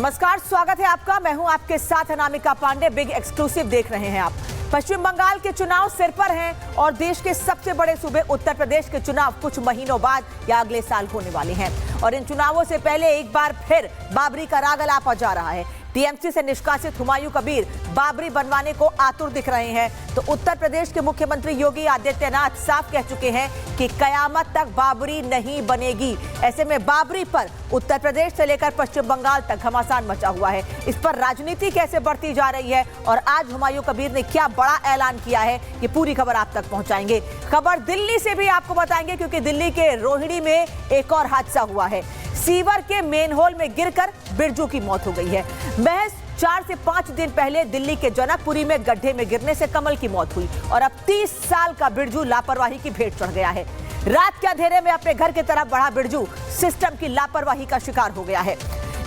नमस्कार, स्वागत है आपका। मैं हूं आपके साथ अनामिका पांडे। बिग एक्सक्लूसिव देख रहे हैं आप। पश्चिम बंगाल के चुनाव सिर पर हैं और देश के सबसे बड़े सूबे उत्तर प्रदेश के चुनाव कुछ महीनों बाद या अगले साल होने वाले हैं और इन चुनावों से पहले एक बार फिर बाबरी का राग अलापा जा रहा है। टीएमसी से निष्कासित हुमायूं कबीर बाबरी बनवाने को आतुर दिख रहे हैं तो उत्तर प्रदेश के मुख्यमंत्री योगी आदित्यनाथ साफ कह चुके हैं कि कयामत तक बाबरी नहीं बनेगी। ऐसे में बाबरी पर उत्तर प्रदेश से लेकर पश्चिम बंगाल तक घमासान मचा हुआ है। इस पर राजनीति कैसे बढ़ती जा रही है और आज हुमायूं कबीर ने क्या बड़ा ऐलान किया है, ये पूरी खबर आप तक पहुंचाएंगे। खबर दिल्ली से भी आपको बताएंगे क्योंकि दिल्ली के रोहिणी में एक और हादसा हुआ है। सीवर के मेन होल में गिरकर बिरजू की मौत हो गई है। महज 4 से 5 दिन पहले दिल्ली के जनकपुरी में गड्ढे में गिरने से कमल की मौत हुई और अब 30 साल का बिरजू लापरवाही की भेंट चढ़ गया है। रात के अंधेरे में अपने घर की तरफ बढ़ा बिरजू सिस्टम की लापरवाही का शिकार हो गया है।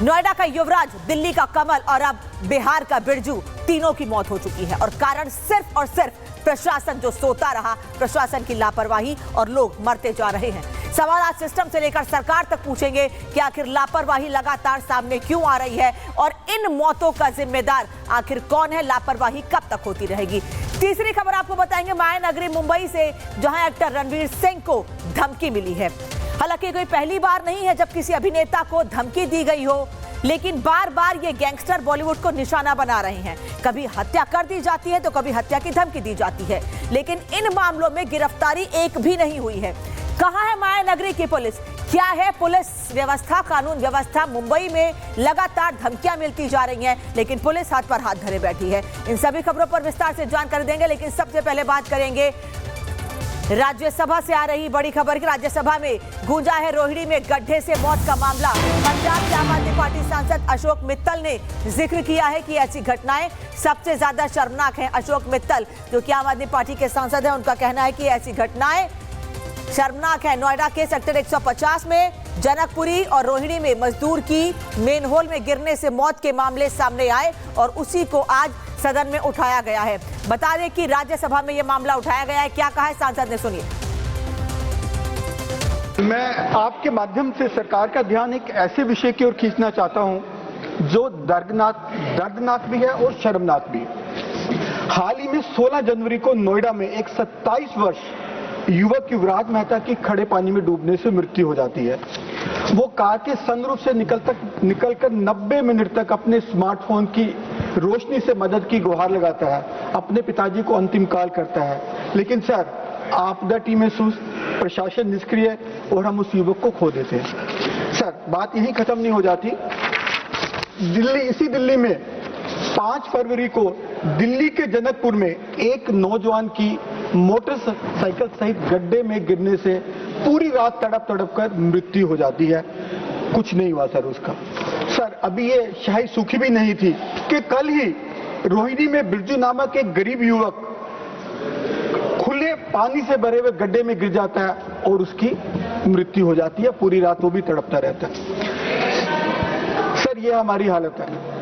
नोएडा का युवराज, दिल्ली का कमल और अब बिहार का बिरजू, तीनों की मौत हो चुकी है और कारण सिर्फ और सिर्फ प्रशासन जो सोता रहा, प्रशासन की लापरवाही और लोग मरते जा रहे हैं। सवाल आज सिस्टम से लेकर सरकार तक पूछेंगे कि आखिर लापरवाही लगातार सामने क्यों आ रही है और इन मौतों का जिम्मेदार आखिर कौन है, लापरवाही कब तक होती रहेगी। तीसरी खबर आपको बताएंगे माया नगरी मुंबई से, जहां एक्टर रणवीर सिंह को धमकी मिली है। हालांकि कोई पहली बार नहीं है जब किसी अभिनेता को धमकी दी गई हो, लेकिन बार बार ये गैंगस्टर बॉलीवुड को निशाना बना रहे हैं। कभी हत्या कर दी जाती है तो कभी हत्या की धमकी दी जाती है, लेकिन इन मामलों में गिरफ्तारी एक भी नहीं हुई है। कहां है माया नगरी की पुलिस? क्या है पुलिस व्यवस्था, कानून व्यवस्था? मुंबई में लगातार धमकियां मिलती जा रही हैं, लेकिन पुलिस हाथ पर हाथ धरे बैठी है। इन सभी खबरों पर विस्तार से जानकारी देंगे, लेकिन सबसे पहले बात करेंगे राज्यसभा से आ रही बड़ी खबर की। राज्यसभा में गूंजा है रोहिणी में गड्ढे से मौत का मामला। पंजाब के आम आदमी पार्टी सांसद अशोक मित्तल ने जिक्र किया है कि ऐसी घटनाएं सबसे ज्यादा शर्मनाक हैं। अशोक मित्तल जो कि आम आदमी पार्टी के सांसद हैं, उनका कहना है कि ऐसी घटनाएं शर्मनाक है। नोएडा के सेक्टर 150 में जनकपुरी और रोहिणी में मजदूर की मेन होल में गिरने से मौत के मामले सामने आए और उसी को आज सदन में उठाया गया है। बता दें कि राज्यसभा में यह मामला उठाया गया है। क्या कहा है सांसद ने, सुनिए। मैं आपके माध्यम से सरकार का ध्यान एक ऐसे विषय की ओर खींचना चाहता हूं जो दर्दनाक भी है और शर्मनाक भी। हाल ही में 16 जनवरी को नोएडा में एक 27 वर्ष युवक युवराज मेहता की खड़े पानी में डूबने से मृत्यु हो जाती है। वो कार के सनरूफ से निकलकर 90 मिनट तक अपने स्मार्टफोन की रोशनी से मदद की गुहार लगाता है, अपने पिताजी को अंतिम काल करता है। लेकिन सर, आपदा टीमें सुस्त, प्रशासन निष्क्रिय और हम उस युवक को खो देते हैं। सर, बात यहीं खत्म नहीं हो जाती। इसी दिल्ली में 5 फरवरी को दिल्ली के जनकपुर में एक नौजवान की मोटरसाइकिल सहित गड्ढे में गिरने से पूरी रात तड़प कर मृत्यु हो जाती है। कुछ नहीं हुआ सर उसका। सर, अभी ये शाही सूखी भी नहीं थी कि कल ही रोहिणी में बिरजू नामक एक गरीब युवक खुले पानी से भरे हुए गड्ढे में गिर जाता है और उसकी मृत्यु हो जाती है। पूरी रात वो भी तड़पता रहता है। सर, ये हमारी हालत है।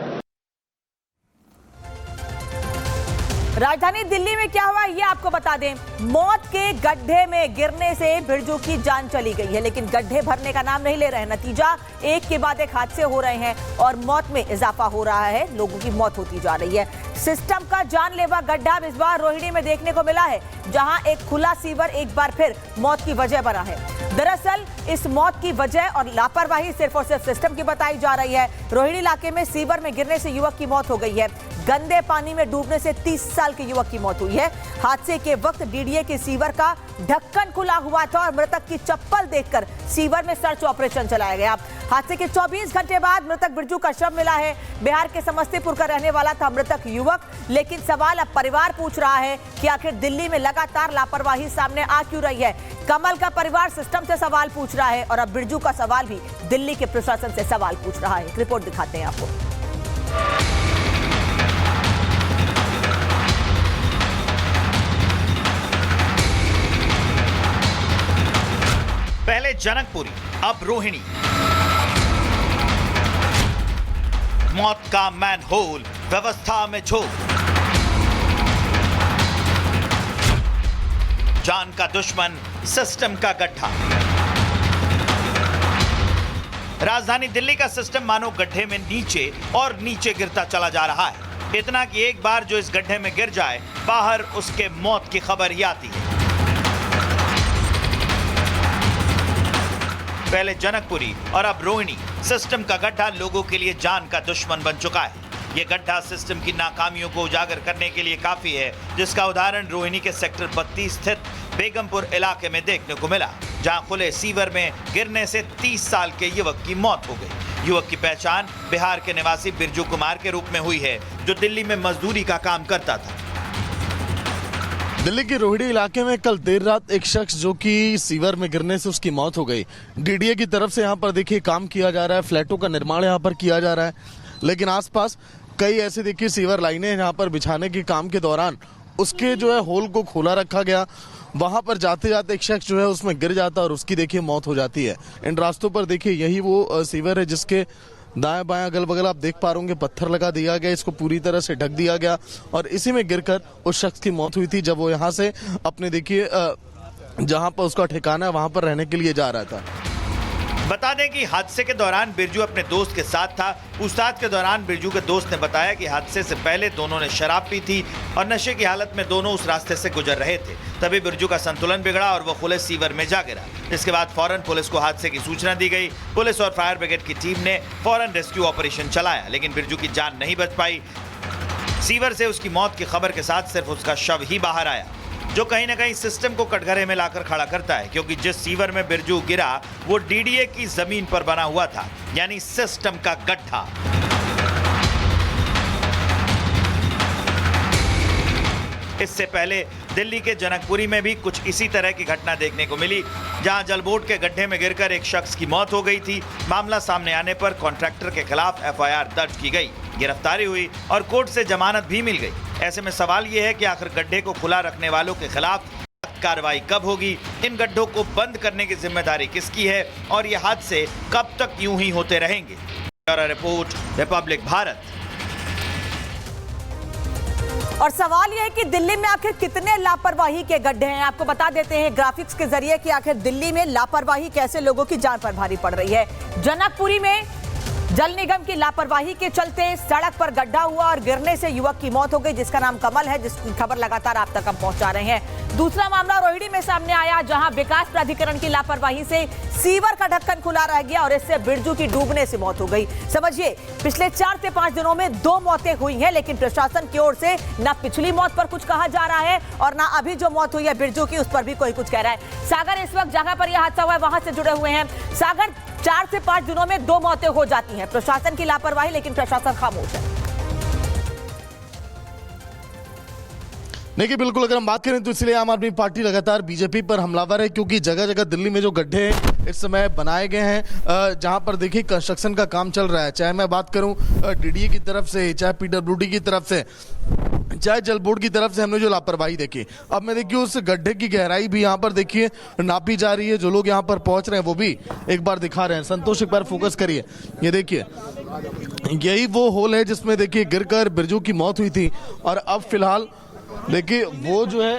राजधानी दिल्ली में क्या हुआ ये आपको बता दें। मौत के गड्ढे में गिरने से बिरजू की जान चली गई है, लेकिन गड्ढे भरने का नाम नहीं ले रहे हैं। नतीजा एक के बाद एक हादसे हो रहे हैं और मौत में इजाफा हो रहा है, लोगों की मौत होती जा रही है। सिस्टम का जानलेवा गड्ढा इस बार रोहिणी में देखने को मिला है, जहां एक खुला सीवर एक बार फिर मौत की वजह बना है। दरअसल इस मौत की वजह और लापरवाही सिर्फ और सिर्फ सिस्टम की बताई जा रही है। रोहिणी इलाके में सीवर में गिरने से युवक की मौत हो गई है। गंदे पानी में डूबने से 30 साल के युवक की मौत हुई है। हादसे के वक्त डीडीए के सीवर का ढक्कन खुला हुआ था और मृतक की चप्पल देखकर सीवर में सर्च ऑपरेशन चलाया गया। हादसे के 24 घंटे बाद मृतक बिरजू का शव मिला है। बिहार के समस्तीपुर का रहने वाला था मृतक युवक, लेकिन सवाल अब परिवार पूछ रहा है कि आखिर दिल्ली में लगातार लापरवाही सामने आ क्यों रही है। कमल का परिवार सिस्टम से सवाल पूछ रहा है और अब बिरजू का सवाल भी दिल्ली के प्रशासन से सवाल पूछ रहा है। रिपोर्ट दिखाते हैं आपको। पहले जनकपुरी, अब रोहिणी। मौत का मैनहोल, व्यवस्था में झोंक। जान का दुश्मन, सिस्टम का गड्ढा। राजधानी दिल्ली का सिस्टम मानो गड्ढे में नीचे और नीचे गिरता चला जा रहा है। इतना कि एक बार जो इस गड्ढे में गिर जाए, बाहर उसके मौत की खबर ही आती है। पहले जनकपुरी और अब रोहिणी, सिस्टम का गड्ढा लोगों के लिए जान का दुश्मन बन चुका है। ये गड्ढा सिस्टम की नाकामियों को उजागर करने के लिए काफी है, जिसका उदाहरण रोहिणी के सेक्टर 32 स्थित बेगमपुर इलाके में देखने को मिला, जहां खुले सीवर में गिरने से 30 साल के युवक की मौत हो गई। युवक की पहचान बिहार के निवासी बिरजू कुमार के रूप में हुई है, जो दिल्ली में मजदूरी का काम करता था। दिल्ली के रोहिणी इलाके में कल देर रात एक शख्स जो कि सीवर में गिरने से उसकी मौत हो गई। डीडीए की तरफ से यहाँ पर देखिए काम किया जा रहा है, फ्लैटों का निर्माण यहाँ पर किया जा रहा है, लेकिन आसपास कई ऐसे देखिए सीवर लाइनें यहाँ पर बिछाने के काम के दौरान उसके जो है होल को खोला रखा गया। वहां पर जाते जाते एक शख्स जो है उसमें गिर जाता और उसकी देखिए मौत हो जाती है। इन रास्तों पर देखिए यही वो सीवर है जिसके दाएं बाएं अगल बगल आप देख पा रहे होंगे पत्थर लगा दिया गया, इसको पूरी तरह से ढक दिया गया और इसी में गिरकर उस शख्स की मौत हुई थी जब वो यहाँ से अपने देखिए जहां पर उसका ठिकाना है वहां पर रहने के लिए जा रहा था। बता दें कि हादसे के दौरान बिरजू अपने दोस्त के साथ था। पूछताछ के दौरान बिरजू के दोस्त ने बताया कि हादसे से पहले दोनों ने शराब पी थी और नशे की हालत में दोनों उस रास्ते से गुजर रहे थे। तभी बिरजू का संतुलन बिगड़ा और वो खुले सीवर में जा गिरा। इसके बाद फौरन पुलिस को हादसे की सूचना दी गई। पुलिस और फायर ब्रिगेड की टीम ने फौरन रेस्क्यू ऑपरेशन चलाया, लेकिन बिरजू की जान नहीं बच पाई। सीवर से उसकी मौत की खबर के साथ सिर्फ उसका शव ही बाहर आया, जो कहीं ना कहीं सिस्टम को कटघरे में लाकर खड़ा करता है, क्योंकि जिस सीवर में बिरजू गिरा वो डीडीए की जमीन पर बना हुआ था, यानी सिस्टम का गड्ढा। इससे पहले दिल्ली के जनकपुरी में भी कुछ इसी तरह की घटना देखने को मिली, जहां जलबोर्ड के गड्ढे में गिरकर एक शख्स की मौत हो गई थी। मामला सामने आने पर कॉन्ट्रैक्टर के खिलाफ एफआईआर दर्ज की गई, गिरफ्तारी हुई और कोर्ट से जमानत भी मिल गई। ऐसे में सवाल यह है कि आखिर गड्ढे को खुला रखने वालों के खिलाफ कार्रवाई कब होगी, इन गड्ढों को बंद करने की जिम्मेदारी किसकी है और ये हादसे कब तक यूं ही होते रहेंगे। Bureau report, Republic Bharat. और सवाल यह है कि दिल्ली में आखिर कितने लापरवाही के गड्ढे हैं। आपको बता देते हैं ग्राफिक्स के जरिए कि आखिर दिल्ली में लापरवाही कैसे लोगों की जान पर भारी पड़ रही है। जनकपुरी में जल निगम की लापरवाही के चलते सड़क पर गड्ढा हुआ और गिरने से युवक की मौत हो गई, जिसका नाम कमल है, जिसकी खबर लगातार आप तक हम पहुंचा रहे हैं। दूसरा मामला रोहिणी में सामने आया, जहां विकास प्राधिकरण की लापरवाही से सीवर का ढक्कन खुला रह गया और इससे बिरजू की डूबने से मौत हो गई। समझिए, पिछले 4 से 5 दिनों में 2 मौतें हुई हैं, लेकिन प्रशासन की ओर से न पिछली मौत पर कुछ कहा जा रहा है और न अभी जो मौत हुई है बिरजू की, उस पर भी कोई कुछ कह रहा है। सागर इस वक्त जहां पर यह हादसा हुआ है वहां से जुड़े हुए हैं। सागर, 4 से 5 दिनों में 2 मौतें हो जाती हैं, प्रशासन की लापरवाही, लेकिन प्रशासन खामोश है। देखिए, बिल्कुल अगर हम बात करें तो इसलिए आम आदमी पार्टी लगातार बीजेपी पर हमलावर है, क्योंकि जगह जगह दिल्ली में जो गड्ढे इस समय बनाए गए हैं, जहां पर देखिए कंस्ट्रक्शन का काम चल रहा है, चाहे मैं बात करूं डीडीए की तरफ से, चाहे पीडब्ल्यूडी की तरफ से, चाहे जल बोर्ड की तरफ से, हमने जो लापरवाही देखी। अब मैं देखिए उस गड्ढे की गहराई भी यहाँ पर देखिए नापी जा रही है। जो लोग यहाँ पर पहुंच रहे हैं वो भी एक बार दिखा रहे हैं। संतोष, एक बार फोकस करिए, ये देखिए, यही वो होल है जिसमें देखिए गिरकर बिरजू की मौत हुई थी और अब फिलहाल देखिए वो जो है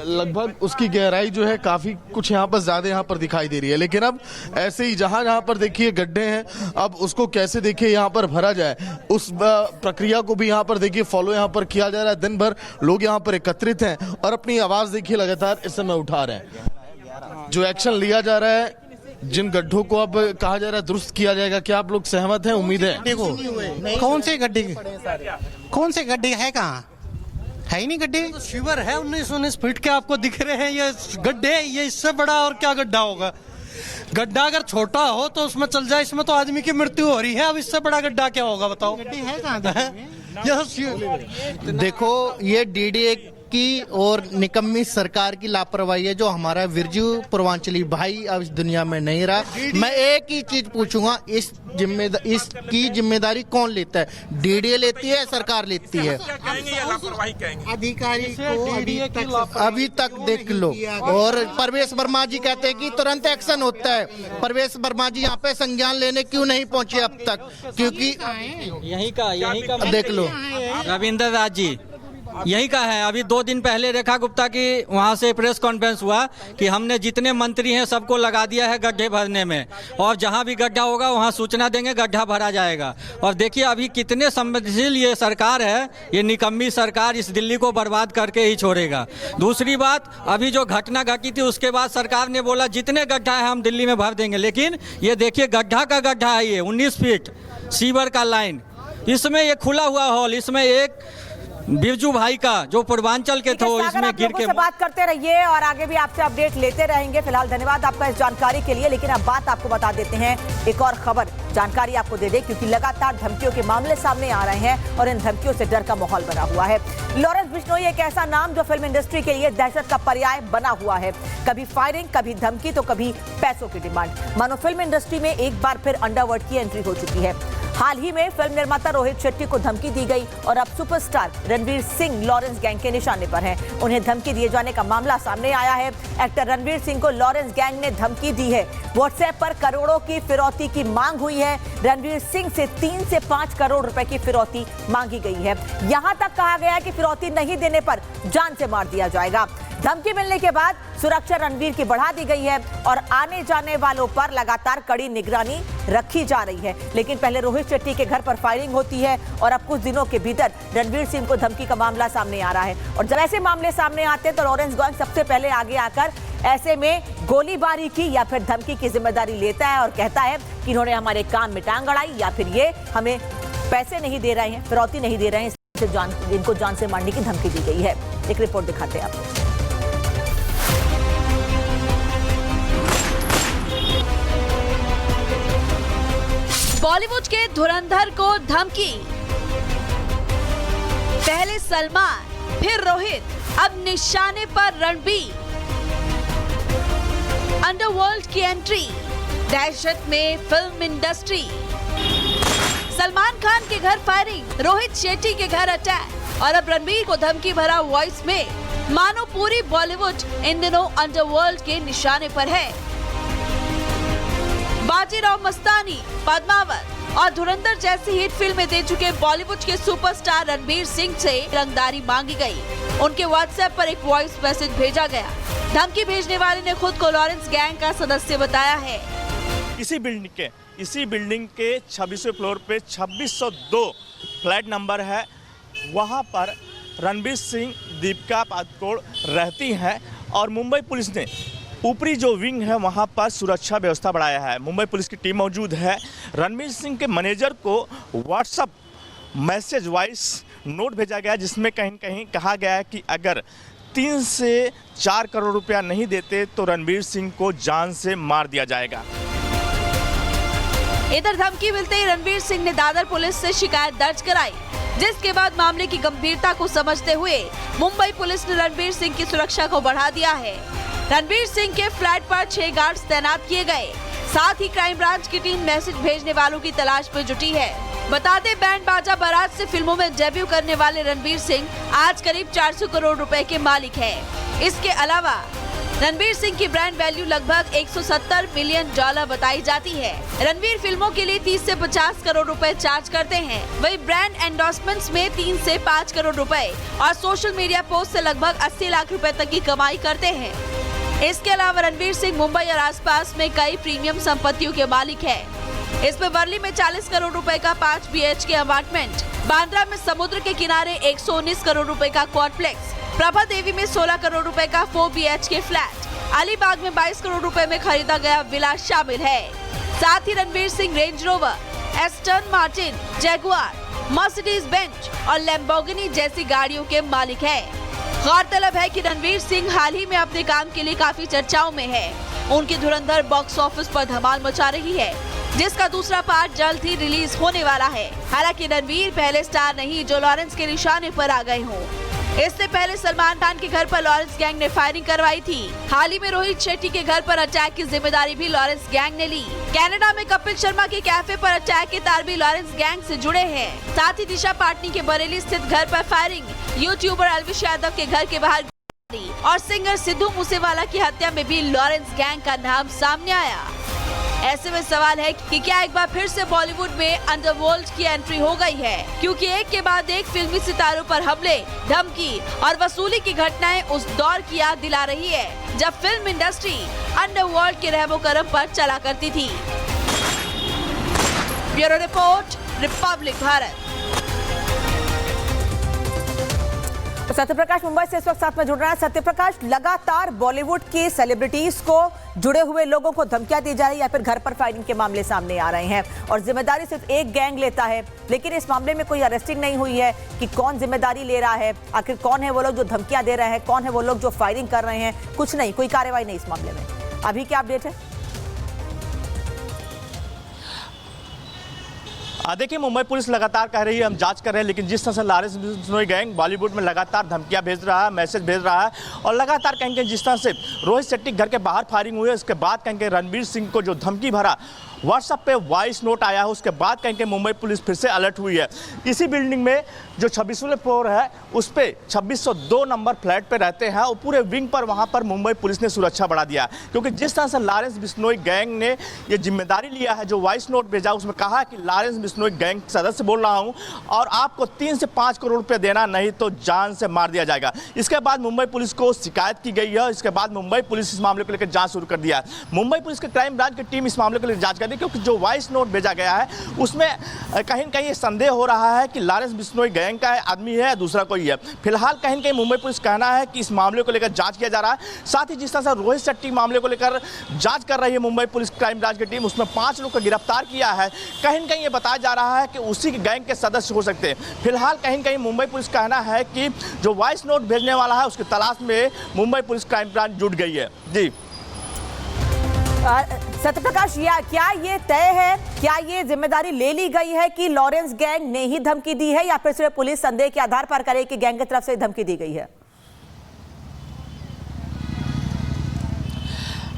लगभग उसकी गहराई जो है काफी कुछ यहाँ पर ज्यादा यहाँ पर दिखाई दे रही है। लेकिन अब ऐसे ही जहां जहां पर देखिए गड्ढे हैं, अब उसको कैसे देखिए यहाँ पर भरा जाए, उस प्रक्रिया को भी यहाँ पर देखिए फॉलो यहाँ पर किया जा रहा है। दिन भर लोग यहाँ पर एकत्रित हैं और अपनी आवाज देखिए लगातार इस समय उठा रहे हैं। जो एक्शन लिया जा रहा है, जिन गड्ढों को अब कहा जा रहा है दुरुस्त किया जाएगा, क्या आप लोग सहमत हैं? उम्मीद है। देखो कौन से गड्ढे है, कहाँ है ही नहीं गड्ढे। तो सीवर है 1919 फीट के आपको दिख रहे हैं, ये गड्ढे, ये इससे बड़ा और क्या गड्ढा होगा। गड्ढा अगर छोटा हो तो उसमें चल जाए, इसमें तो आदमी की मृत्यु हो रही है, अब इससे बड़ा गड्ढा क्या होगा बताओ। गड्ढे है कहाँ? देखो ये डीडीए की और निकम्मी सरकार की लापरवाही है, जो हमारा बिरजू पूर्वांचली भाई अब इस दुनिया में नहीं रहा। मैं एक ही चीज पूछूंगा, इसकी जिम्मेदारी कौन लेता है? डीडीए लेती है, सरकार लेती है? अधिकारी को अभी तक देख लो। और परवेश वर्मा जी कहते हैं कि तुरंत एक्शन होता है। परवेश वर्मा जी यहाँ पे संज्ञान लेने क्यों नहीं पहुंचे अब तक? क्योंकि यही का देख लो, रविंद्र राज जी यही का है। अभी 2 दिन पहले रेखा गुप्ता की वहाँ से प्रेस कॉन्फ्रेंस हुआ कि हमने जितने मंत्री हैं सबको लगा दिया है गड्ढे भरने में, और जहाँ भी गड्ढा होगा वहाँ सूचना देंगे, गड्ढा भरा जाएगा। और देखिए अभी कितने संवेदनशील ये सरकार है, ये निकम्मी सरकार इस दिल्ली को बर्बाद करके ही छोड़ेगा। दूसरी बात, अभी जो घटना घटी थी उसके बाद सरकार ने बोला जितने गड्ढा है हम दिल्ली में भर देंगे, लेकिन ये देखिए गड्ढा का गड्ढा है, ये 19 फीट सीवर का लाइन, इसमें ये खुला हुआ हॉल, इसमें एक बिरजू भाई का जो पूर्वांचल के थे वो इसमें गिर के। बात करते रहिए और आगे भी आपसे अपडेट लेते रहेंगे। फिलहाल धन्यवाद आपका इस जानकारी के लिए, लेकिन अब बात आपको बता देते हैं, एक और खबर जानकारी आपको दे दें, क्योंकि लगातार धमकियों के मामले सामने आ रहे हैं और इन धमकियों से डर का माहौल बना हुआ है। लॉरेंस बिश्नोई एक ऐसा नाम जो फिल्म इंडस्ट्री के लिए दहशत का पर्याय बना हुआ है। कभी फायरिंग, कभी धमकी, तो कभी पैसों की डिमांड। मानो फिल्म इंडस्ट्री में एक बार फिर अंडरवर्ल्ड की एंट्री हो चुकी है। हाल ही में फिल्म निर्माता रोहित शेट्टी को धमकी दी गई और अब superstar Ranveer Singh Lawrence gang के निशाने पर हैं। उन्हें धमकी दिए जाने का मामला सामने आया है। एक्टर रणवीर सिंह को लॉरेंस गैंग ने धमकी दी है। व्हाट्सएप पर करोड़ों की फिरौती की मांग हुई है। रणवीर सिंह से 3 से 5 करोड़ रुपए की फिरौती मांगी गई है। यहां तक कहा गया है कि फिरौती नहीं देने पर जान से मार दिया जाएगा। धमकी मिलने के बाद सुरक्षा रणवीर की बढ़ा दी गई है और आने जाने वालों पर लगातार कड़ी निगरानी रखी जा रही है। लेकिन पहले रोहित शेट्टी के घर पर फायरिंग होती है और अब कुछ दिनों के भीतर रणवीर सिंह को धमकी का मामला सामने आ रहा है। और जब ऐसे मामले सामने आते हैं तो लॉरेंस गैंग सबसे पहले आगे आकर ऐसे में गोलीबारी की या फिर धमकी की जिम्मेदारी लेता है और कहता है कि इन्होंने हमारे काम में टांग अड़ाई या फिर ये हमें पैसे नहीं दे रहे हैं, फिरौती नहीं दे रहे हैं, इनको जान से मारने की धमकी दी गई है। एक रिपोर्ट दिखाते हैं आपको। बॉलीवुड के धुरंधर को धमकी, पहले सलमान फिर रोहित, अब निशाने पर रणबीर। अंडरवर्ल्ड की एंट्री, दहशत में फिल्म इंडस्ट्री। सलमान खान के घर फायरिंग, रोहित शेट्टी के घर अटैक और अब रणबीर को धमकी भरा वॉइस में। मानो पूरी बॉलीवुड इन दिनों अंडरवर्ल्ड के निशाने पर है। बाजीराव मस्तानी, पद्मावत और धुरंधर जैसी हिट फिल्में दे चुके बॉलीवुड के सुपरस्टार रणबीर सिंह से रंगदारी मांगी गई। उनके व्हाट्सएप पर एक वॉइस मैसेज भेजा गया। धमकी भेजने वाले ने खुद को लॉरेंस गैंग का सदस्य बताया है। इसी बिल्डिंग के 26वें फ्लोर पे 2602 फ्लैट नंबर है, वहां पर रणबीर सिंह, दीपिका पादुकोण रहती हैं और मुंबई पुलिस ने ऊपरी जो विंग है वहां पर सुरक्षा व्यवस्था बढ़ाया है। मुंबई पुलिस की टीम मौजूद है। रणबीर सिंह के मैनेजर को व्हाट्सएप मैसेज वॉइस नोट भेजा गया जिसमें कहीं कहीं कहा गया है कि अगर 3 से 4 करोड़ रुपया नहीं देते तो रणबीर सिंह को जान से मार दिया जाएगा। इधर धमकी मिलते ही रणबीर सिंह ने दादर पुलिस से शिकायत दर्ज कराई, जिसके बाद मामले की गंभीरता को समझते हुए मुंबई पुलिस ने रणबीर सिंह की सुरक्षा को बढ़ा दिया है। रणबीर सिंह के फ्लैट पर 6 गार्ड्स तैनात किए गए। साथ ही क्राइम ब्रांच की टीम मैसेज भेजने वालों की तलाश में जुटी है। बता दें, बैंड बाजा बारात से फिल्मों में डेब्यू करने वाले रणबीर सिंह आज करीब 400 करोड़ रुपए के मालिक हैं। इसके अलावा रणबीर सिंह की ब्रांड वैल्यू लगभग $170 मिलियन बताई जाती है। रणबीर फिल्मों के लिए 30 से 50 करोड़ रुपए चार्ज करते हैं। वही ब्रांड एंडोर्समेंट्स में 3 से 5 करोड़ रुपए और सोशल मीडिया पोस्ट से लगभग 80 लाख रुपए तक की कमाई करते हैं। इसके अलावा रणबीर सिंह मुंबई और आसपास में कई प्रीमियम संपत्तियों के मालिक है। इसमें वर्ली में 40 करोड़ रुपए का 5 BHK अपार्टमेंट, बांद्रा में समुद्र के किनारे 119 करोड़ रुपए का क्वाड्रप्लेक्स, प्रभा देवी में 16 करोड़ रुपए का 4 BHK फ्लैट, अलीबाग में 22 करोड़ रुपए में खरीदा गया विला शामिल है। साथ ही Ranbir Singh Range Rover, Aston Martin, Jaguar, Mercedes Benz और लैम्बोर्गिनी जैसी गाड़ियों के मालिक है। गौरतलब है कि रणबीर सिंह हाल ही में अपने काम के लिए काफी चर्चाओं में है। उनकी धुरंधर बॉक्स ऑफिस पर धमाल मचा रही है, जिसका दूसरा पार्ट जल्द ही रिलीज होने वाला है। हालांकि रणबीर पहले स्टार नहीं जो लॉरेंस के निशाने पर आ गए हों। इससे पहले सलमान खान के घर पर लॉरेंस गैंग ने फायरिंग करवाई थी। हाल ही में रोहित शेट्टी के घर पर अटैक की जिम्मेदारी भी लॉरेंस गैंग ने ली। कनाडा में कपिल शर्मा के कैफे पर अटैक के तार भी लॉरेंस गैंग से जुड़े हैं। साथ ही दिशा पाटनी के बरेली स्थित घर पर फायरिंग, यूट्यूबर अलविश यादव के घर के बाहर और सिंगर सिद्धू मूसेवाला की हत्या में भी लॉरेंस गैंग का नाम सामने आया। ऐसे में सवाल है कि क्या एक बार फिर से बॉलीवुड में अंडरवर्ल्ड की एंट्री हो गई है, क्योंकि एक के बाद एक फिल्मी सितारों पर हमले, धमकी और वसूली की घटनाएं उस दौर की याद दिला रही है जब फिल्म इंडस्ट्री अंडरवर्ल्ड के रहमो करम पर चला करती थी। Bureau report, Republic Bharat. Satyaprakash Mumbai से इस वक्त साथ में जुड़ रहा है। सत्यप्रकाश, लगातार बॉलीवुड के सेलिब्रिटीज को, जुड़े हुए लोगों को धमकियां दी जा रही है या फिर घर पर फायरिंग के मामले सामने आ रहे हैं और जिम्मेदारी सिर्फ एक गैंग लेता है, लेकिन इस मामले में कोई अरेस्टिंग नहीं हुई है कि कौन जिम्मेदारी ले रहा है, आखिर कौन है वो लोग जो धमकियां दे रहे हैं, कौन है वो लोग जो फायरिंग कर रहे हैं, कुछ नहीं, कोई कार्रवाई नहीं इस मामले में। अभी क्या अपडेट है? देखिए, मुंबई पुलिस लगातार कह रही है हम जांच कर रहे हैं, लेकिन जिस तरह से लॉरेंस बिश्नोई गैंग बॉलीवुड में लगातार धमकियां भेज रहा है, मैसेज भेज रहा है और लगातार कहेंगे जिस तरह से रोहित शेट्टी घर के बाहर फायरिंग हुई है, उसके बाद कहेंगे रणवीर सिंह को जो धमकी भरा व्हाट्सएप पे वॉइस नोट आया है, उसके बाद कहेंगे मुंबई पुलिस फिर से अलर्ट हुई है। इसी बिल्डिंग में जो 26वें फ्लोर है उस पे 2602 नंबर फ्लैट पे रहते हैं और पूरे विंग पर वहां पर मुंबई पुलिस ने सुरक्षा बढ़ा दिया, क्योंकि जिस तरह से लॉरेंस बिश्नोई गैंग ने ये जिम्मेदारी लिया है, जो वॉइस नोट भेजा उसमें कहा कि लॉरेंस बिश्नोई गैंग सदस्य बोल रहा हूं और आपको 3 से 5 करोड़ रुपए देना, नहीं तो जान से मार दिया जाएगा। इसके बाद मुंबई पुलिस को शिकायत की गई है। इसके बाद मुंबई पुलिस इस मामले को लेकर जांच शुरू कर दिया है। मुंबई पुलिस के क्राइम ब्रांच की टीम इस मामले को लेकर जांच कर रही है, क्योंकि जो वॉइस नोट भेजा गया है उसमें कहीं न कहीं संदेह हो रहा है कि लॉरेंस बिश्नोई गैंग का आदमी है या दूसरा कोई है। फिलहाल कहीं न कहीं मुंबई पुलिस कहना है कि इस मामले को लेकर जांच किया जा रहा है। साथ ही जिस तरह से रोहित शेट्टी मामले को लेकर जांच कर रही है मुंबई पुलिस क्राइम ब्रांच की टीम, उसमें 5 लोग को गिरफ्तार किया है। कहीं न कहीं ये बताया जा रहा है कि उसी गैंग के सदस्य हो सकते हैं। फिलहाल कहीं न कहीं मुंबई पुलिस का कहना है कि जो वॉइस नोट भेजने वाला है उसकी तलाश में मुंबई पुलिस क्राइम ब्रांच जुट गई है। जी सत्यप्रकाश, क्या ये तय है, क्या ये जिम्मेदारी ले ली गई है कि लॉरेंस गैंग ने ही धमकी दी है या फिर सिर्फ पुलिस संदेह के आधार पर करे कि गैंग की तरफ से धमकी दी गई है?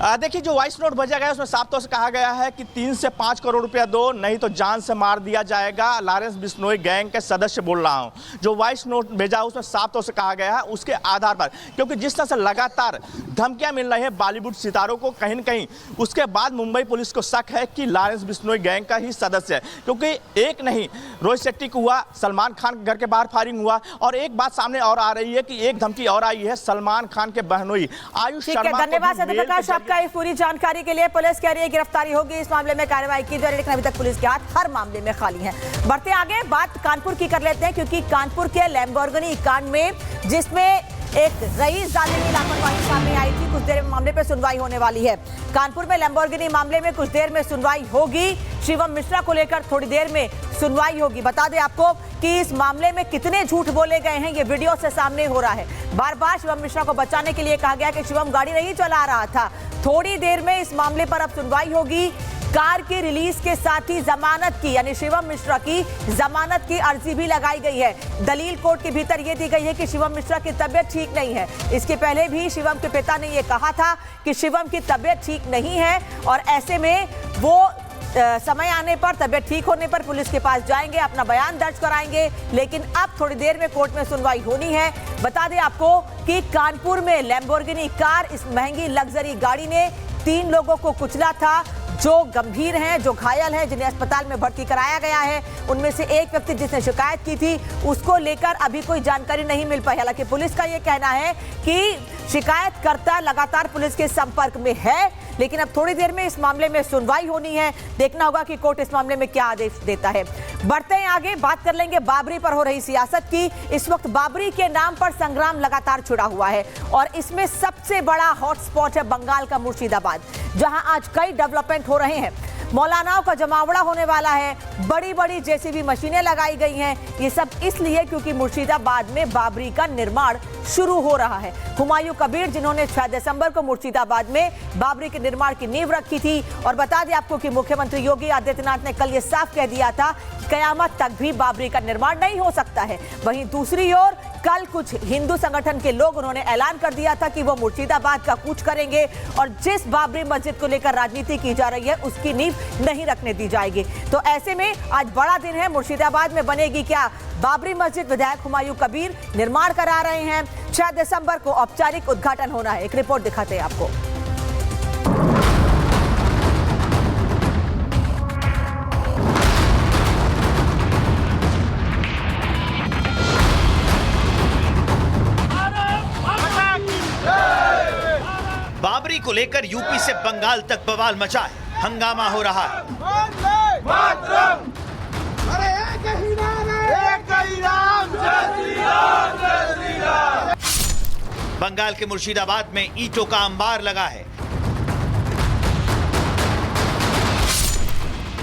देखिए, जो वॉइस नोट भेजा गया उसमें साफ तौर से कहा गया है कि 3 से 5 करोड़ रुपया दो, नहीं तो जान से मार दिया जाएगा। लॉरेंस बिश्नोई गैंग के सदस्य बोल रहा हूं। जो वॉइस नोट भेजा उसमें साफ तौर से कहा गया है उसके आधार पर, क्योंकि जिस तरह से लगातार धमकियां मिल रही है बॉलीवुड सितारों को, कहीं न कहीं उसके बाद मुंबई पुलिस को शक है कि लॉरेंस बिश्नोई गैंग का ही सदस्य है। क्योंकि एक नहीं, रोहित शेट्टी को हुआ, सलमान खान के घर के बाहर फायरिंग हुआ और एक बात सामने और आ रही है कि एक धमकी और आई है सलमान खान के बहनोई आयुष शर्मा। धन्यवाद सत्यप्रकाश आपका इस पूरी जानकारी के लिए। पुलिस कह रही है गिरफ्तारी होगी, इस मामले में कार्रवाई की जा रही है, लेकिन अभी तक पुलिस के हाथ हर मामले में खाली हैं। बढ़ते आगे, बात कानपुर की कर लेते हैं, क्योंकि कानपुर के लैम्बोर्गिनी कांड में जिसमें एक रईस डालने की लापरवाही सामने आई थी, कुछ देर में मामले पर सुनवाई होने वाली है। कानपुर में लैम्बोर्गिनी मामले में कुछ देर में सुनवाई होगी। शिवम मिश्रा को लेकर थोड़ी देर में सुनवाई होगी। बता दें आपको कि इस मामले में कितने झूठ बोले गए हैं ये वीडियो से सामने हो रहा है। बार बार शिवम मिश्रा को बचाने के लिए कहा गया कि शिवम गाड़ी नहीं चला रहा था। थोड़ी देर में इस मामले पर अब सुनवाई होगी। कार के रिलीज के साथ ही जमानत की, यानी शिवम मिश्रा की जमानत की अर्जी भी लगाई गई है। दलील कोर्ट के भीतर यह दी गई है कि शिवम मिश्रा की तबीयत ठीक नहीं है। इसके पहले भी शिवम के पिता ने यह कहा था कि शिवम की तबीयत ठीक नहीं है और ऐसे में वो समय आने पर, तबीयत ठीक होने पर पुलिस के पास जाएंगे, अपना बयान दर्ज कराएंगे। लेकिन अब थोड़ी देर में कोर्ट में सुनवाई होनी है। बता दें आपको कि कानपुर में लैम्बोर्गिनी कार, इस महंगी लग्जरी गाड़ी ने 3 लोगों को कुचला था, जो गंभीर हैं, जो घायल हैं, जिन्हें अस्पताल में भर्ती कराया गया है। उनमें से एक व्यक्ति जिसने शिकायत की थी उसको लेकर अभी कोई जानकारी नहीं मिल पाई। हालांकि पुलिस का यह कहना है कि शिकायतकर्ता लगातार पुलिस के संपर्क में है, लेकिन अब थोड़ी देर में इस मामले में सुनवाई होनी है। देखना होगा कि कोर्ट इस मामले में क्या आदेश देता है। बढ़ते हैं आगे, बात कर लेंगे बाबरी पर हो रही सियासत की। इस वक्त बाबरी के नाम पर संग्राम लगातार छिड़ा हुआ है और इसमें सबसे बड़ा हॉटस्पॉट है बंगाल का मुर्शिदाबाद, जहां आज कई डेवलपमेंट हो रहे हैं। मौलानाओं का जमावड़ा होने वाला है, बड़ी बड़ी जेसीबी मशीनें लगाई गई हैं। ये सब इसलिए क्योंकि मुर्शिदाबाद में बाबरी का निर्माण शुरू हो रहा है। हुमायूं कबीर, जिन्होंने 6 दिसंबर को मुर्शिदाबाद में बाबरी के निर्माण की नींव रखी थी। और बता दें आपको कि मुख्यमंत्री योगी आदित्यनाथ ने कल ये साफ कह दिया था कि कयामत तक भी बाबरी का निर्माण नहीं हो सकता है। वहीं दूसरी ओर कल कुछ हिंदू संगठन के लोग, उन्होंने ऐलान कर दिया था कि वो मुर्शिदाबाद का कूच करेंगे और जिस बाबरी मस्जिद को लेकर राजनीति की जा रही है उसकी नींव नहीं रखने दी जाएगी। तो ऐसे में आज बड़ा दिन है, मुर्शिदाबाद में बनेगी क्या बाबरी मस्जिद? विधायक हुमायूं कबीर निर्माण करा रहे हैं। 6 दिसंबर को औपचारिक उद्घाटन होना है। एक रिपोर्ट दिखाते हैं आपको। को लेकर यूपी से बंगाल तक बवाल मचा है, हंगामा हो रहा है। बंगाल के मुर्शिदाबाद में ईंटों का अंबार लगा है।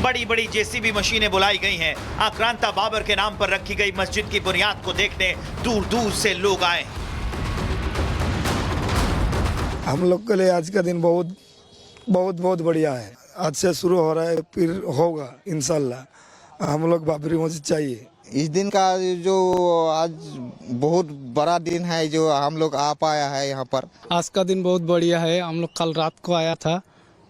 बड़ी बड़ी जेसीबी मशीनें बुलाई गई हैं। आक्रांता बाबर के नाम पर रखी गई मस्जिद की बुनियाद को देखने दूर दूर से लोग आए। हम लोग के लिए आज का दिन बहुत बहुत बहुत बढ़िया है। आज से शुरू हो रहा है, फिर होगा इंशाल्लाह। हम लोग बाबरी मस्जिद चाहिए। इस दिन का जो आज बहुत बड़ा दिन है, जो हम लोग आ पाया है यहाँ पर। आज का दिन बहुत बढ़िया है। हम लोग कल रात को आया था।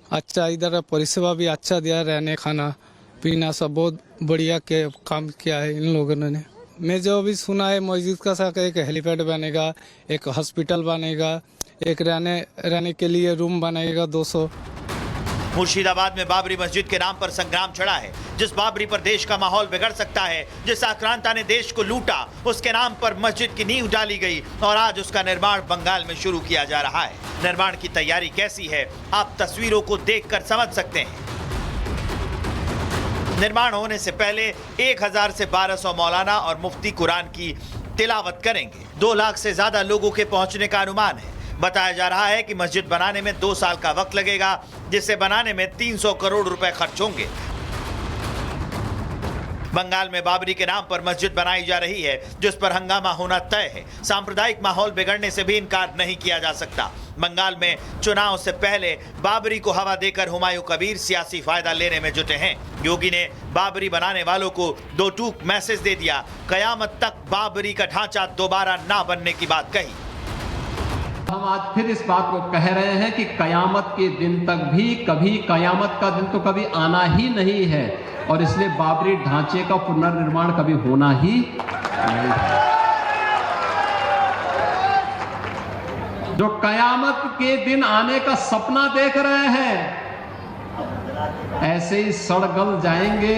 अच्छा, इधर परिसेवा भी अच्छा दिया, रहने खाना पीना सब बहुत बढ़िया के काम किया है इन लोगों ने। मैं जो अभी सुना है मस्जिद का साथ एक हेलीपैड बनेगा, एक हॉस्पिटल बनेगा, एक रहने के लिए रूम बनेगा 200। मुर्शिदाबाद में बाबरी मस्जिद के नाम पर संग्राम छड़ा है। जिस बाबरी पर देश का माहौल बिगड़ सकता है, जिस आक्रांता ने देश को लूटा, उसके नाम पर मस्जिद की नींव डाली गई और आज उसका निर्माण बंगाल में शुरू किया जा रहा है। निर्माण की तैयारी कैसी है, आप तस्वीरों को देखकर समझ सकते हैं। निर्माण होने से पहले 1000 से 1200 मौलाना और मुफ्ती कुरान की तिलावत करेंगे। 2 लाख से ज्यादा लोगों के पहुंचने का अनुमान है। बताया जा रहा है कि मस्जिद बनाने में 2 साल का वक्त लगेगा, जिसे बनाने में 300 करोड़ रुपए खर्च होंगे। बंगाल में बाबरी के नाम पर मस्जिद बनाई जा रही है, जिस पर हंगामा होना तय है। सांप्रदायिक माहौल बिगड़ने से भी इनकार नहीं किया जा सकता। बंगाल में चुनाव से पहले बाबरी को हवा देकर हुमायूं कबीर सियासी फायदा लेने में जुटे हैं। योगी ने बाबरी बनाने वालों को 2 टूक मैसेज दे दिया। कयामत तक बाबरी का ढांचा दोबारा ना बनने की बात कही। हम आज फिर इस बात को कह रहे हैं कि कयामत के दिन तक भी कभी कयामत का दिन तो कभी आना ही नहीं है, और इसलिए बाबरी ढांचे का पुनर्निर्माण कभी होना ही नहीं है। जो कयामत के दिन आने का सपना देख रहे हैं, ऐसे ही सड़ गल जाएंगे।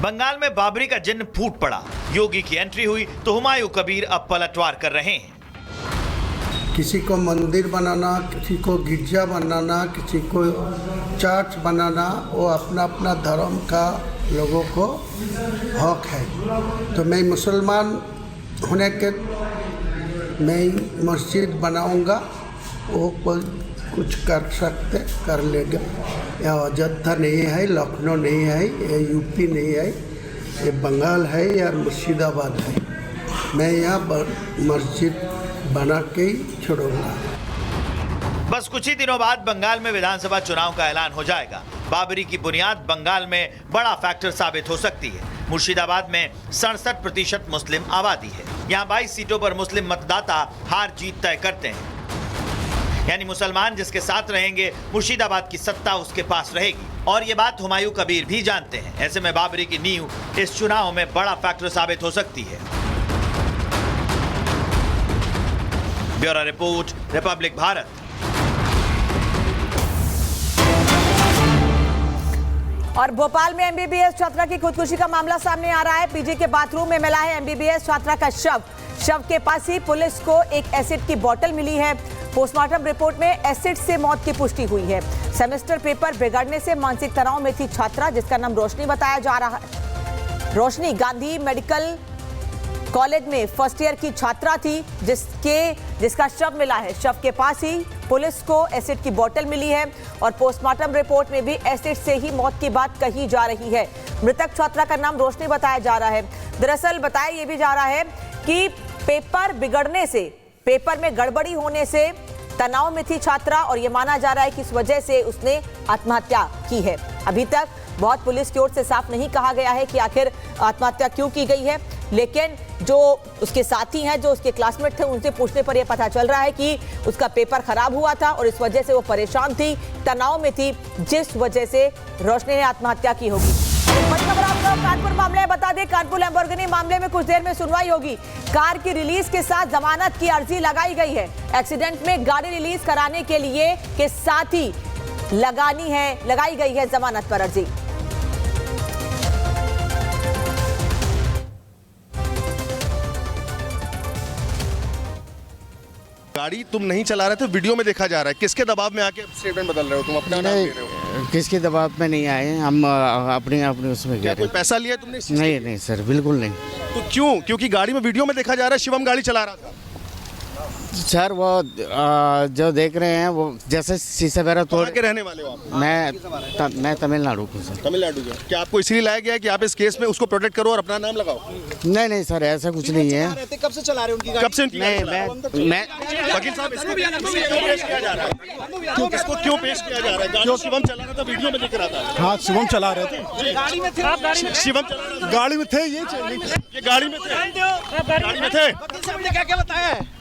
बंगाल में बाबरी का जिन्न फूट पड़ा। योगी की एंट्री हुई तो हुमायूं कबीर अब पलटवार कर रहे हैं। किसी को मंदिर बनाना, किसी को गिरजा बनाना, किसी को चर्च बनाना, वो अपना अपना धर्म का लोगों को हक है। तो मैं मुसलमान होने के मैं मस्जिद बनाऊंगा, वो कोई कुछ कर सकते कर लेगा। यह अयोध्या नहीं है, लखनऊ नहीं है, ये यूपी नहीं है, ये बंगाल है या मुर्शिदाबाद है। मैं यहाँ मस्जिद बना के ही छोड़ूंगा। बस कुछ ही दिनों बाद बंगाल में विधानसभा चुनाव का ऐलान हो जाएगा। बाबरी की बुनियाद बंगाल में बड़ा फैक्टर साबित हो सकती है। मुर्शिदाबाद में 67% मुस्लिम आबादी है। यहाँ 22 सीटों पर मुस्लिम मतदाता हार जीत तय करते हैं। यानी मुसलमान जिसके साथ रहेंगे, मुर्शिदाबाद की सत्ता उसके पास रहेगी। और ये बात हुमायूं कबीर भी जानते हैं। ऐसे में बाबरी की नींव इस चुनाव में बड़ा फैक्टर साबित हो सकती है। Bureau report, Republic Bharat. और भोपाल में एमबीबीएस छात्रा की खुदकुशी का मामला सामने आ रहा है। पीजी के बाथरूम में मिला है एमबीबीएस छात्रा का शव के पास ही पुलिस को एक एसिड की बोतल मिली है। पोस्टमार्टम रिपोर्ट में एसिड से मौत की पुष्टि हुई है। सेमेस्टर पेपर बिगड़ने से मानसिक तनाव में थी छात्रा, जिसका नाम रोशनी बताया जा रहा है। रोशनी गांधी मेडिकल कॉलेज में फर्स्ट ईयर की छात्रा थी, जिसका शव मिला है। शव के पास ही पुलिस को एसिड की बोतल मिली है और पोस्टमार्टम रिपोर्ट में भी एसिड से ही मौत की बात कही जा रही है। मृतक छात्रा का नाम रोशनी बताया जा रहा है। दरअसल बताया ये भी जा रहा है कि पेपर बिगड़ने से, पेपर में गड़बड़ी होने से तनाव में थी छात्रा और ये माना जा रहा है कि इस वजह से उसने आत्महत्या की है। अभी तक बहुत पुलिस की ओर से साफ नहीं कहा गया है कि आखिर आत्महत्या क्यों की गई है, लेकिन जो उसके साथी हैं, जो उसके क्लासमेट थे, उनसे पूछने पर यह पता चल रहा है कि उसका पेपर खराब हुआ था और इस वजह से वो परेशान थी, तनाव में थी, जिस वजह से रोशनी ने आत्महत्या की होगी। बड़ी खबर आपको कानपुर मामले में बता दें, कानपुर लैम्बोर्गिनी मामले में कुछ देर में सुनवाई होगी। कार की रिलीज के साथ जमानत की अर्जी लगाई गई है। एक्सीडेंट में गाड़ी रिलीज कराने के लिए के साथ ही लगाई गई है जमानत पर अर्जी। गाड़ी तुम नहीं चला रहे थे, वीडियो में देखा जा रहा है, किसके दबाव में आके स्टेटमेंट बदल रहे हो तुम, अपना नाम ले रहे हो? किसके दबाव में नहीं आए, हम अपने अपने उसमें क्या कोई पैसा लिया तुमने इस चीज़ नहीं नहीं सर, बिल्कुल नहीं तो क्यों? क्योंकि गाड़ी में वीडियो में देखा जा रहा है शिवम गाड़ी चला रहा था। सर। वो जो देख रहे हैं वो जैसे शीशे वगैरह तोड़ के रहने वाले हो आप? मैं तमिलनाडु को सर। तमिलनाडु के? क्या आपको इसलिए लाया गया है कि आप इस केस में उसको प्रोटेक्ट करो और अपना नाम लगाओ? नहीं नहीं सर, ऐसा कुछ नहीं है। कब से चला रहे हो उनकी गाड़ी? कब से उनकी गाड़ी चला रहे हो? मैं वकील साहब, इसको क्यों पेश किया जा रहा है? इसको क्यों पेश किया जा रहा है? गाड़ी शिवम चला रहा था, वीडियो में दिख रहा था। हाँ, शिवम चला रहे थे। गाड़ी में थे आप? शिवम चला रहा था, गाड़ी में थे, ये गाड़ी में थे, गाड़ी में थे। क्या बताया है?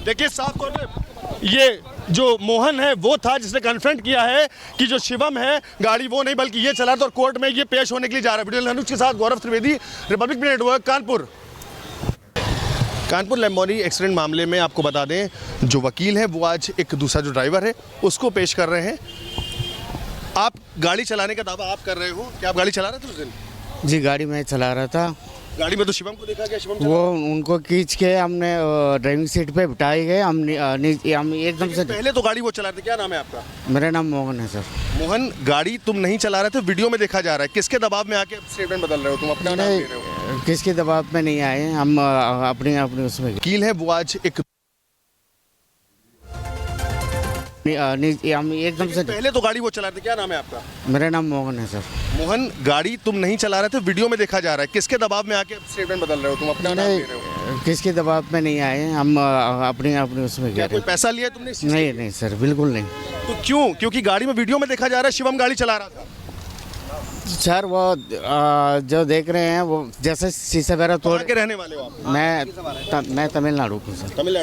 देखिए साफ तौर पे ये जो मोहन है वो था जिसने कन्फ्रंट किया है कि जो शिवम है गाड़ी वो नहीं बल्कि ये चला था, और कोर्ट में ये पेश होने के लिए जा रहा है। वीडियो न्यूज़ के साथ Gaurav Trivedi, Republic network, Kanpur Lamborghini accident मामले में आपको बता दें जो वकील है वो आज एक दूसरा जो ड्राइवर है उसको पेश कर रहे हैं। आप गाड़ी चलाने का दावा आप कर रहे हो, क्या आप गाड़ी चला रहे थे उस दिन? जी गाड़ी में चला रहा था। गाड़ी में तो शिवम को देखा गया, शिवम वो उनको खींच के हमने ड्राइविंग सीट पे बिठाए गए। हम एकदम से पहले तो गाड़ी वो चला रहे थे। क्या नाम है आपका? मेरा नाम मोहन है सर। मोहन, गाड़ी तुम नहीं चला रहे थे, वीडियो में देखा जा रहा है, किसके दबाव में आके स्टेटमेंट बदल रहे हो तुम, अपना नाम ले रहे हो? किसके दबाव में नहीं आए, हम अपने अपने उसमें वकील है वो आज एक हम एकदम से पहले तो गाड़ी वो चला रहे थे। क्या नाम है आपका? मेरा नाम मोहन है सर। मोहन, गाड़ी तुम नहीं चला रहे थे, वीडियो में देखा जा रहा है, किसके दबाव में आके स्टेटमेंट बदल रहे हो तुम, अपना नाम ले रहे हो? किसके दबाव में नहीं आए, हम अपने अपने उसमें क्या कोई पैसा लिया तुमने इस चीज़ नहीं नहीं सर, बिल्कुल नहीं। तो क्यों? क्योंकि गाड़ी में वीडियो में देखा जा रहा है शिवम गाड़ी चला रहा था। सर वो जो देख रहे हैं वो जैसे शीशे वगैरह तोड़ के रहने वाले हो आप? मैं तमिलनाडु को सर। तमिलनाडु